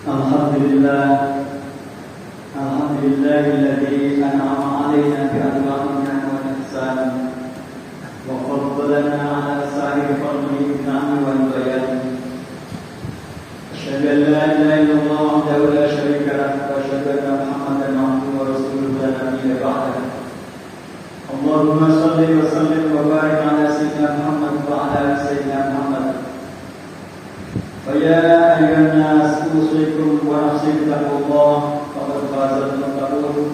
Alhamdulillah, alhamdulillahilladzi an'ama 'alaina bi anwa'in wa ihsan wa faddalana 'ala sa'iri fadlihi bi ni'ami wal bayan. Asyhadu an la ilaha illallah wahdahu la syarika lahu wa asyhadu anna Muhammadan 'abduhu wa rasuluhu la nabiyya ba'dahu. Allahumma shalli wa sallim wa barik 'ala sayyidina Muhammad wa 'ala ali sayyidina Muhammad. فيا أيها الناس أوصيكم ونفسي بتقوى الله فقد فاز المتقون.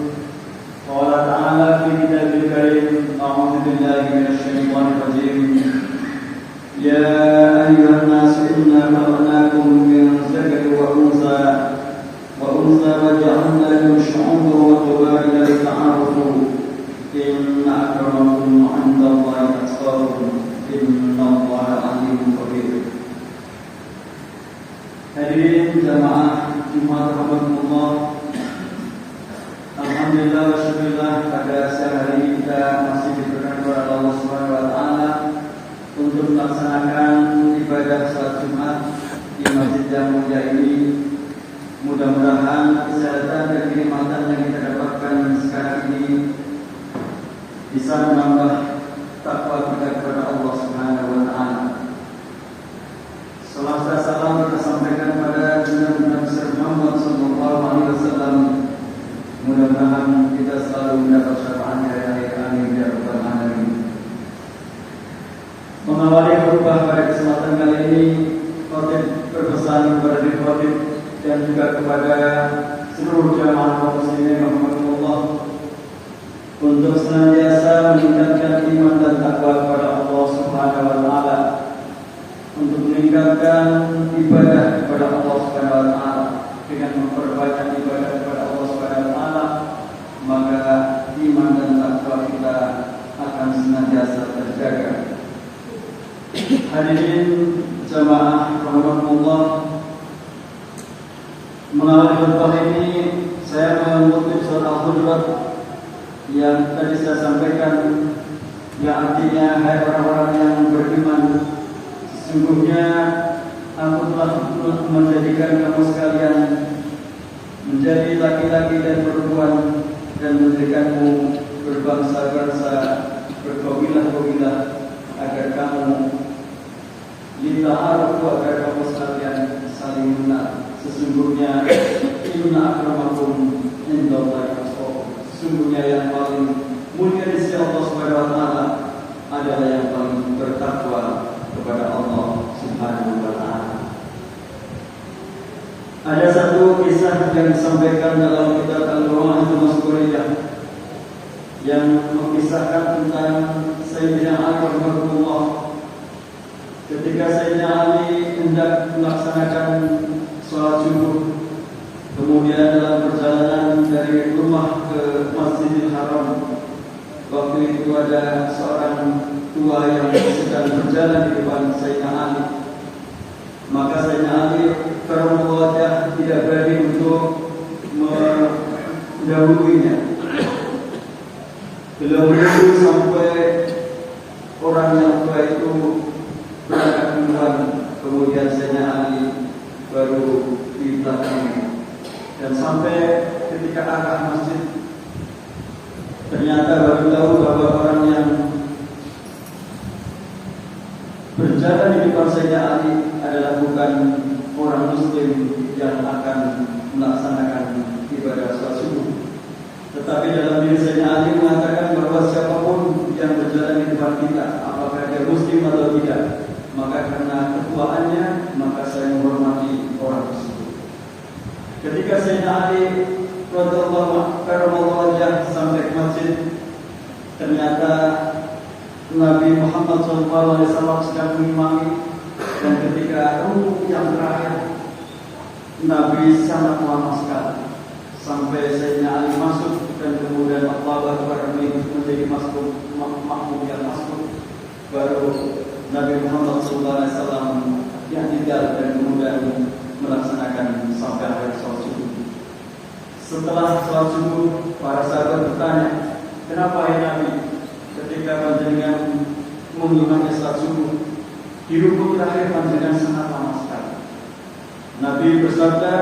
قال تعالى في كتابه الكريم: أعوذ بالله من الشيطان الرجيم. يا أيها الناس إنا خلقناكم من ذكر وأنثى وجعلناكم شعوبا وقبائل لتعارفوا إن أكرمكم عند الله أتقاكم إن الله عليم خبير. Hadirin jamaah Jumat rahmatullah. Alhamdulillah wa syukurillah, pada siang hari ini kita masih diberikan kepada Allah Subhanahu wa taala untuk melaksanakan ibadah salat Jumat di masjid yang mulia ini. Mudah-mudahan kesehatan dan kenikmatan yang kita dapatkan sekarang ini bisa menambah takwa kita kepada Allah Subhanahu wa taala. Salam dan salam kita sampaikan pada Nabi Muhammad SAW. Mudah-mudahan kita selalu mendapat syafaatnya dari akhir amin ya rabbal alamin. Mengawali khutbah pada kesempatan kali ini, khotib berpesan kepada diri khotib dan juga kepada seluruh jamaah kaum muslimin rahimahumullah untuk senantiasa meningkatkan iman dan takwa kepada Allah Subhanahu wa taala, untuk meningkatkan ibadah kepada Allah Subhanahu wa taala. Dengan memperbanyak ibadah kepada Allah Subhanahu wa taala, maka iman dan takwa kita akan senantiasa terjaga. Hadirin jamaah rahmatullah, mengawali khutbah ini saya mengutip surat Al-Hujurat yang tadi saya sampaikan, yang artinya, hai orang-orang yang beriman, sesungguhnya aku telah menjadikan kamu sekalian menjadi laki-laki dan perempuan, dan menjadikanmu berbangsa-bangsa, berkabilah-kabilah, agar kamu lita'arufu, agar kamu sekalian saling mengenal. Sesungguhnya inna akramakum indallahi atqakum, sesungguhnya yang paling mulia di sisi Allah Subhanahu wa taala adalah yang paling bertakwa kepada Allah Subhanahu wa taala. Ada satu kisah yang disampaikan dalam kitab Al-Qawaidul Mas'uliyah yang mengisahkan tentang Sayyidina Ali radhiyallahu. Ketika Sayyidina Ali hendak melaksanakan sholat subuh, kemudian dalam perjalanan dari rumah ke Masjidil Haram, waktu itu ada seorang tua yang sedang berjalan di depan Sayyidina Ali. Maka Sayyidina Ali karena tidak berani untuk mendahuluinya. Beliau menunggu sampai orang yang tua itu berangkat duluan, kemudian Sayyidina Ali baru di belakangnya. Dan sampai ketika arah masjid, ternyata baru tahu bahwa orang yang berjalan di depan Sayyidina Ali adalah bukan orang Muslim yang akan melaksanakan ibadah sholat subuh. Tetapi dalam diri Sayyidina Ali mengatakan bahwa siapapun yang berjalan di depan kita, apakah dia Muslim atau tidak, maka karena ketuaannya, maka saya menghormati orang tersebut. Ketika Sayyidina Ali radhiyallahu anhu sampai ke masjid, ternyata Nabi Muhammad SAW sedang mengimami, dan ketika yang terakhir Nabi sangat lama sekali sampai Sayyidina Ali masuk, dan kemudian Allah baru menjadi makmum yang masuk, baru Nabi Muhammad SAW yang tinggal dan kemudian melaksanakan sampai akhir sholat subuh. Setelah sholat subuh, para sahabat bertanya, kenapa ya Nabi, ketika panjenengan mengimami sholat subuh, di rukuk terakhir panjenengan sangat lama sekali? Nabi bersabda,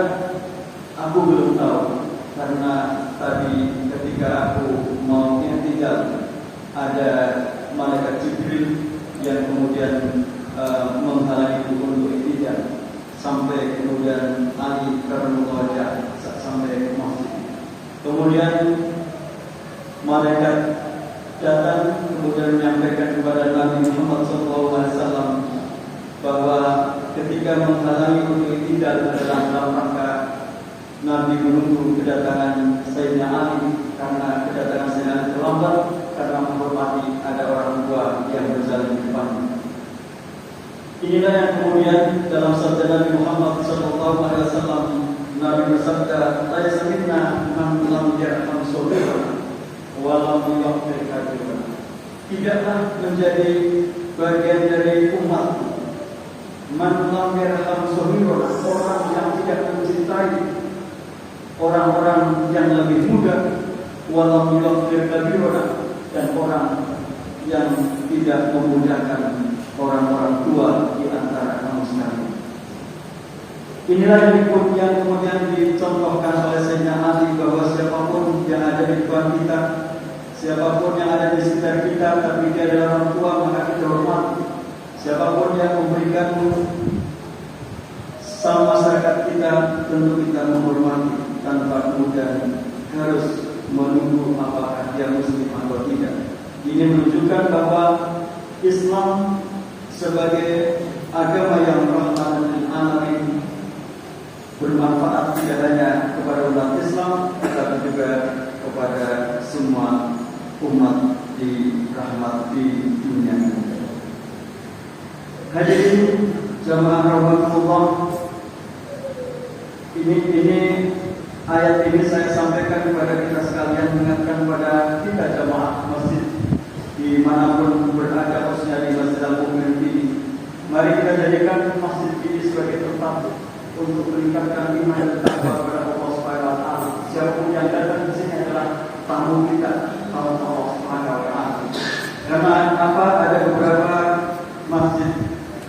Aku belum tahu, karena tadi ketika aku mau tinggal, ada malaikat Jibril yang kemudian menghalangi untuk ijtihad sampai kemudian Ali karramallahu wajhah sampai masjid. Kemudian malaikat datang kemudian menyampaikan kepada Nabi Muhammad SAW bahwa ketika menghalangi untuk ijtihad adalah dalam rangka Nabi menunggu kedatangan Sayyidina Ali, karena kedatangan Sayyidina Ali terlambat karena menghormati ada orang tua yang berjalan di depannya. Inilah yang kemudian dalam sabda Nabi Muhammad SAW, Nabi bersabda, "Laisa minna man lam yarham saghirana wa lam yughfir kabirana." Tidaklah menjadi bagian dari umat man lam yarham saghirana, orang yang tidak mencintai orang-orang yang lebih muda, wa lam yughfir kabirana, dan orang yang tidak memudahkan orang-orang tua di antara kaum sekalian. Inilah yang kemudian dicontohkan oleh Sayyidina Ali, bahwa siapapun yang ada di depan kita, siapapun yang ada di sekitar kita, tapi dia adalah orang tua, maka kita hormati. Siapapun yang memberikanmu sama masyarakat kita, tentu kita menghormati tanpa kemudian harus menunggu apakah dia muslim atau tidak. Ini menunjukkan bahwa Islam sebagai agama yang rahmatan lil alamin bermanfaat tidak hanya kepada umat Islam, tetapi juga kepada semua umat di rahmat di dunia ini. Hadirin jamaah rahimakumullah, ini ayat ini saya sampaikan kepada kita sekalian, mengingatkan kepada kita jamaah masjid dimanapun berada, khususnya di Masjid Al-Mu'min ini. Mari kita jadikan masjid ini sebagai tempat untuk meningkatkan iman dan takwa kepada Allah Subhanahu wa taala. Siapapun yang datang di sini adalah tamu kita, Allah Subhanahu wa taala. Karena apa? Ada beberapa masjid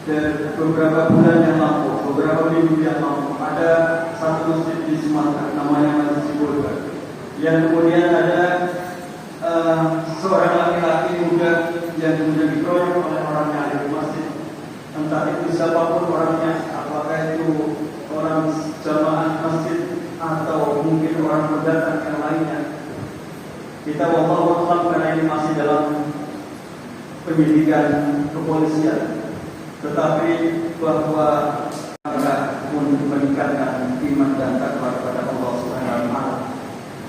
dan beberapa bulan yang lalu, beberapa minggu yang lalu, ada satu masjid di Sumatera namanya Masjid Sibolga, yang kemudian ada seorang laki-laki muda yang kemudian dikeroyok oleh orang yang ada di masjid. Entah itu siapapun orangnya, apakah itu orang jamaah masjid atau mungkin orang pendatang yang lainnya. Kita wallahu a'lam, karena ini masih dalam penyidikan kepolisian. Tetapi bahwa mereka pun meningkatkan iman dan takwa kepada Allah Subhanahu wa taala.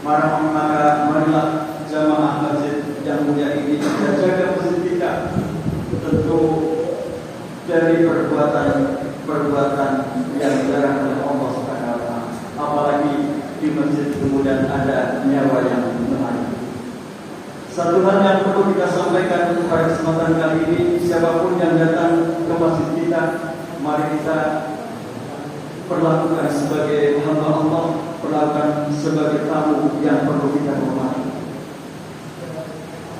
Maka marilah jamaah masjid yang mulia ini kita jaga masjid kita, tentu dari perbuatan yang dilarang oleh Allah Subhanahu wa taala. Apalagi di masjid kemudian ada nyawa yang melayang. Satu hal yang perlu kita sampaikan pada kesempatan kali ini, siapapun yang datang ke masjid kita, mari kita perlakukan sebagai hamba Allah, perlakukan sebagai tamu yang perlu kita hormati.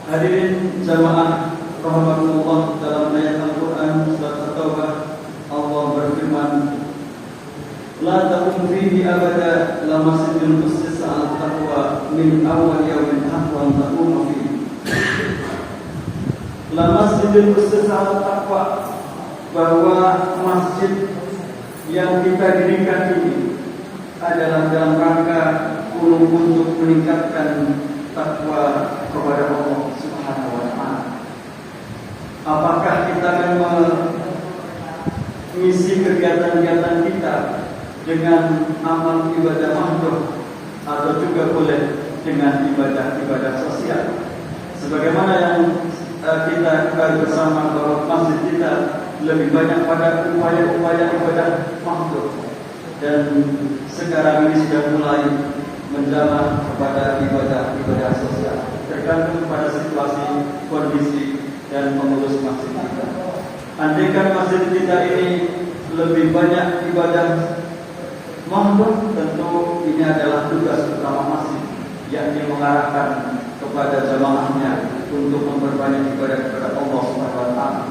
Hadirin jamaah rahimakumullah, dalam ayat Al-Quran surat At-Taubah, Allah berfirman, "La taqum fihi abada la masjidun ussisa 'ala taqwa min awwal yawmin haqqan taqumu fihi." La masjidun ussisa 'ala taqwa, bahwa masjid yang kita dirikan ini adalah dalam rangka untuk meningkatkan takwa kepada Allah Subhanahu wa taala. Apakah kita akan mengisi kegiatan-kegiatan kita dengan amal ibadah makhluk, atau juga boleh dengan ibadah sosial? Sebagaimana yang kita ketahui bersama bahwa masjid kita lebih banyak pada upaya-upaya ibadah makhluk, dan sekarang ini sudah mulai menjalar kepada ibadah sosial, tergantung pada situasi, kondisi, dan pengurus masjid kita. Andaikan masjid kita ini lebih banyak ibadah makhluk, tentu ini adalah tugas utama masjid, yakni mengarahkan kepada jamaahnya untuk memperbanyak ibadah kepada Allah Subhanahu wa taala.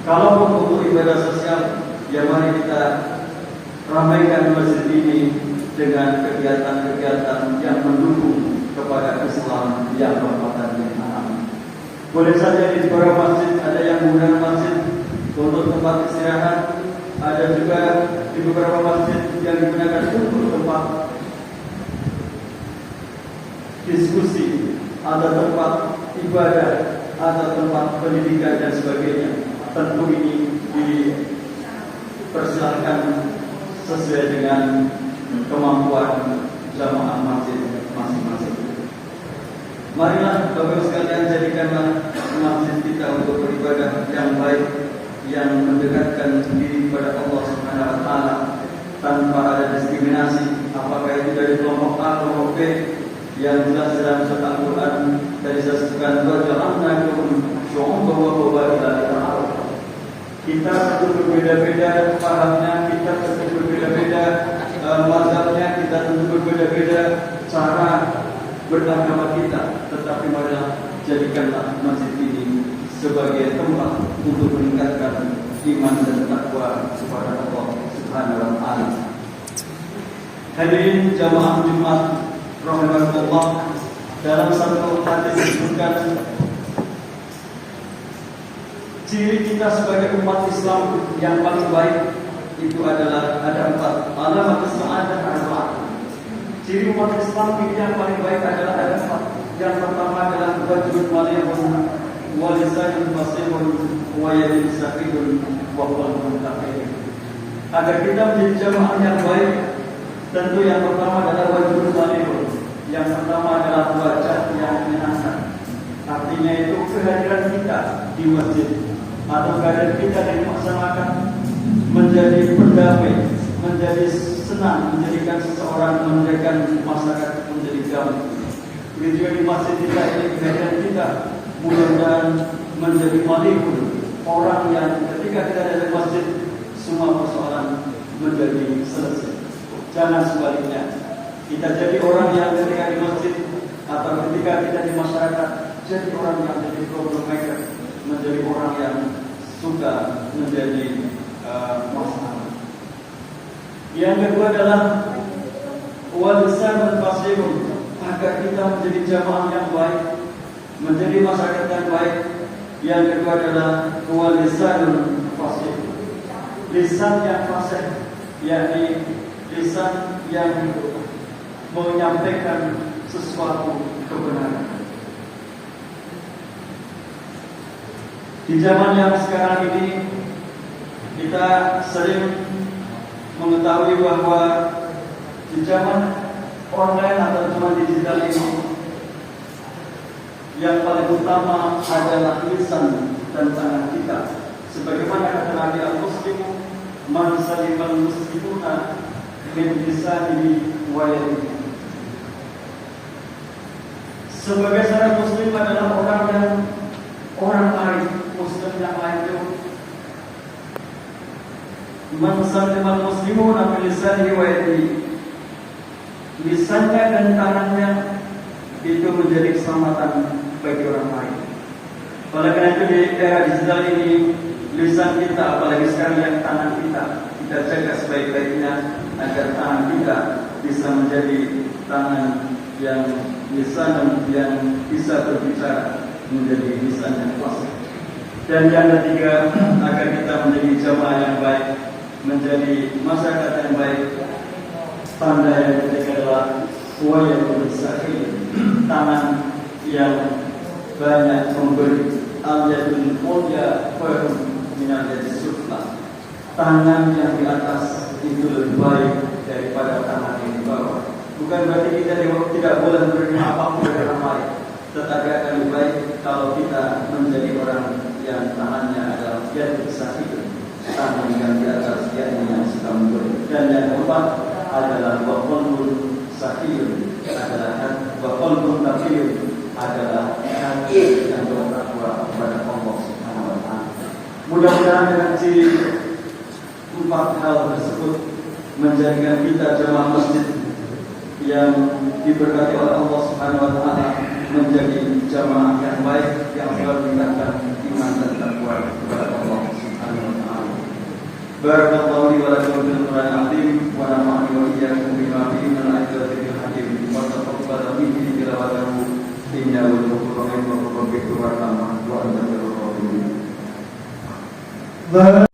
Kalau untuk ibadah sosial, ya mari kita ramaikan masjid ini dengan kegiatan-kegiatan yang mendukung kepada Islam yang berpatan yang alami. Boleh saja di beberapa masjid ada yang menggunakan masjid untuk tempat istirahat, ada juga di beberapa masjid yang digunakan untuk tempat diskusi, ada tempat ibadah, ada tempat pendidikan dan sebagainya. Tentu ini dipersilahkan sesuai dengan kemampuan jamaah masjid masing-masing. Marilah Bapak sekalian, jadikanlah masjid kita untuk beribadah yang baik, yang mendekatkan diri kepada Allah Subhanahu wa taala tanpa ada diskriminasi, apakah itu dari kelompok A, kelompok B, yang jelas dalam surat Al-Quran dari disebutkan waja'alnakum syu'uban wa qabaila lita'arafu. Kita tentu berbeda-beda pahamnya, kita tentu berbeda-beda mazhabnya, kita tentu berbeda-beda cara beragama kita, tetapi marilah jadikanlah masjid ini sebagai tempat untuk meningkatkan iman dan takwa kepada Allah Subhanahu wa taala. Hadirin jamaah Jumat rahimahullah, dalam satu hadis disebutkan ciri kita sebagai umat Islam yang paling baik itu adalah ada 4. Alamat Islam ada 4. Ciri umat Islam yang paling baik adalah ada 4. Yang pertama adalah wajhul waliyun wa lisanun fasihun wa yadun saqidun wa qalbun taqiyun. Agar kita menjadi jamaah yang baik, tentu yang pertama adalah wajhul waliyun. Yang pertama adalah wajah yang menyenangkan. Artinya itu kehadiran kita di masjid atau kehadiran kita di masyarakat menjadi berdamai, menjadi senang, menjadikan seseorang, menjadikan masyarakat menjadi damai. Begitu di masjid kita ini, kehadiran kita mudah-mudahan menjadi malihun, orang yang ketika kita ada di masjid semua persoalan menjadi selesai. Jangan sebaliknya, kita jadi orang yang ketika di masjid atau ketika kita di masyarakat jadi orang yang menjadi problem maker, menjadi orang yang suka menjadi masalah. Yang kedua adalah walisan fasihun, agar kita menjadi jamaah yang baik, menjadi masyarakat yang baik. Yang kedua adalah walisan fasihun, lisan yang fasih, yakni lisan yang menyampaikan sesuatu kebenaran. Di zaman yang sekarang ini kita sering mengetahui bahwa di zaman online atau zaman digital ini yang paling utama adalah lisan dan tangan kita. Sebagaimana kata Nabi al-Muslimu man salimal muslimuna min lisanihi wa yadihi. Sebagai seorang muslim adalah orang lain, muslim yang lain itu man salimal muslimuna min lisanihi wa yadihi. Lisannya dan tangannya itu menjadi keselamatan bagi orang lain. Oleh karena itu di era digital ini, lisan kita, apalagi sekarang yang tangan kita jaga sebaik-baiknya agar tangan kita bisa menjadi tangan yang lisan yang bisa berbicara, menjadi lisan yang kuasa. Dan yang ketiga, agar kita menjadi jamaah yang baik, menjadi masyarakat yang baik. Tanda yang ketiga adalah wajhul saqil, tangan yang banyak memberi. Al-yadul ulya khairun minal yadis sufla, tangan yang di atas itu lebih baik daripada tangan yang di bawah. Bukan berarti kita tidak boleh menerima apapun dari orang lain, tetapi akan lebih baik kalau kita menjadi orang yang tangannya adalah yadul saqil, tangan yang di atas, yang suka memberi. Dan yang keempat adalah wa qalbun saqil, adalah wa qalbun taqiyun, adalah hati yang bertakwa kepada Allah Subhanahu wa taala. Mudah-mudahan dengan ciri 4 hal tersebut menjadikan kita jemaah masjid yang diberkati oleh Allah Subhanahu wa taala menjadi jemaah yang baik, yang selalu meningkatkan iman dan takwa kepada Allah Subhanahu wa taala. Barakallahu li wa lakum fil Qur'anil azim wa nafa'ani wa iyyakum bima fihi Alhamdulillah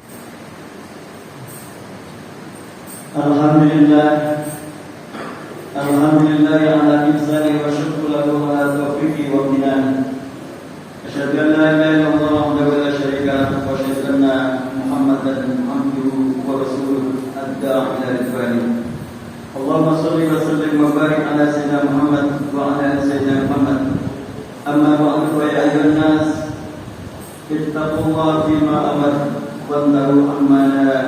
ala ihsani wa syukru lahu ala taufiqi wa minani. Asyhadu an la ilaha illallah wahdahu la syarika lahu wa asyhadu anna Muhammadan abduhu wa rasuluhu ad-da'i ila ridwani. Allahumma shalli wa sallim wa barik ala sayyidina Muhammad wa ala sayyidina Muhammad. Amma ba'du fa ya ayyuhan nas ittaqullaha fima amara wa nahu amma naha.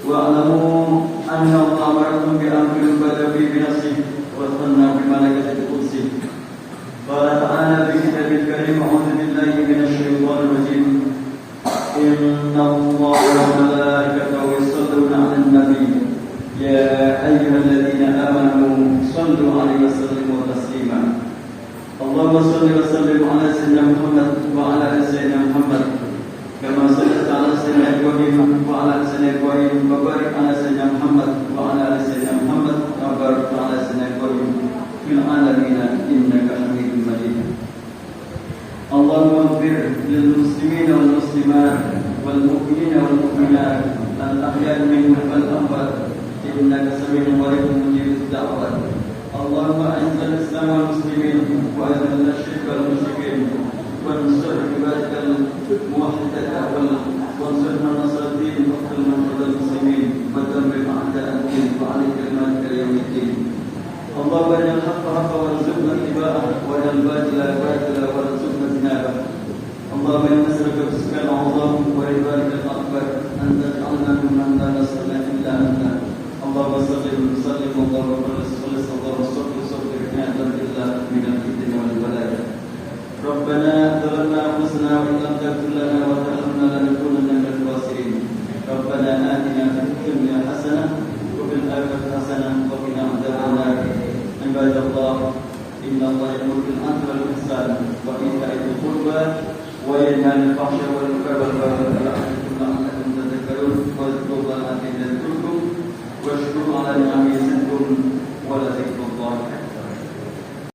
واعلموا أن الله أمركم بأمر بدأ به بنفسه وثنى بملائكة قدسه. قال تعالى في كتابه الكريم: أعوذ بالله من الشيطان الرجيم. إن الله وملائكته يصلون على النبي يا أيها الذين آمنوا صلوا عليه وسلموا تسليما. اللهم صل وسلم على سيدنا محمد وعلى آل سيدنا محمد كما صليت على سيدنا إبراهيم وعلى آل سيدنا إبراهيم وبارك على سيدنا محمد وعلى آل سيدنا محمد كما باركت على سيدنا إبراهيم في العالمين إنك حميد مجيد. اللهم اغفر للمسلمين والمسلمات والمؤمنين والمؤمنات الأحياء منهم والأموات إنك سميع قريب مجيب الدعوات. اللهم أعز الإسلام والمسلمين وأذل الشرك والمشركين وانصر عبادك الموحدة وانصر من نصر الدين واقتل من قتل المسلمين ودمر أعداء الدين وعلى كلماتك يوم الدين. اللهم اجعل الحق حقا وارزقنا اتباعه واجعل الباطل باطلا وارزقنا اجتنابه. اللهم إنا نسألك باسمك الأعظم ورضوانك الأكبر أن تجعلنا ممن لا نسأل إلا أنت. اللهم صل وسلم اللهم صل اللهم صل إلا من الفتن والبلاء. ربنا ظلمنا أنفسنا وإن لم تغفر لنا وترحمنا لنكونن من الخاسرين. ربنا آتنا في الدنيا حسنة وفي الآخرة حسنة وقنا عذاب النار. عباد الله إن الله يأمر بالعدل والإحسان وإيتاء ذي القربى وينهى عن الفحشاء والمنكر والبغي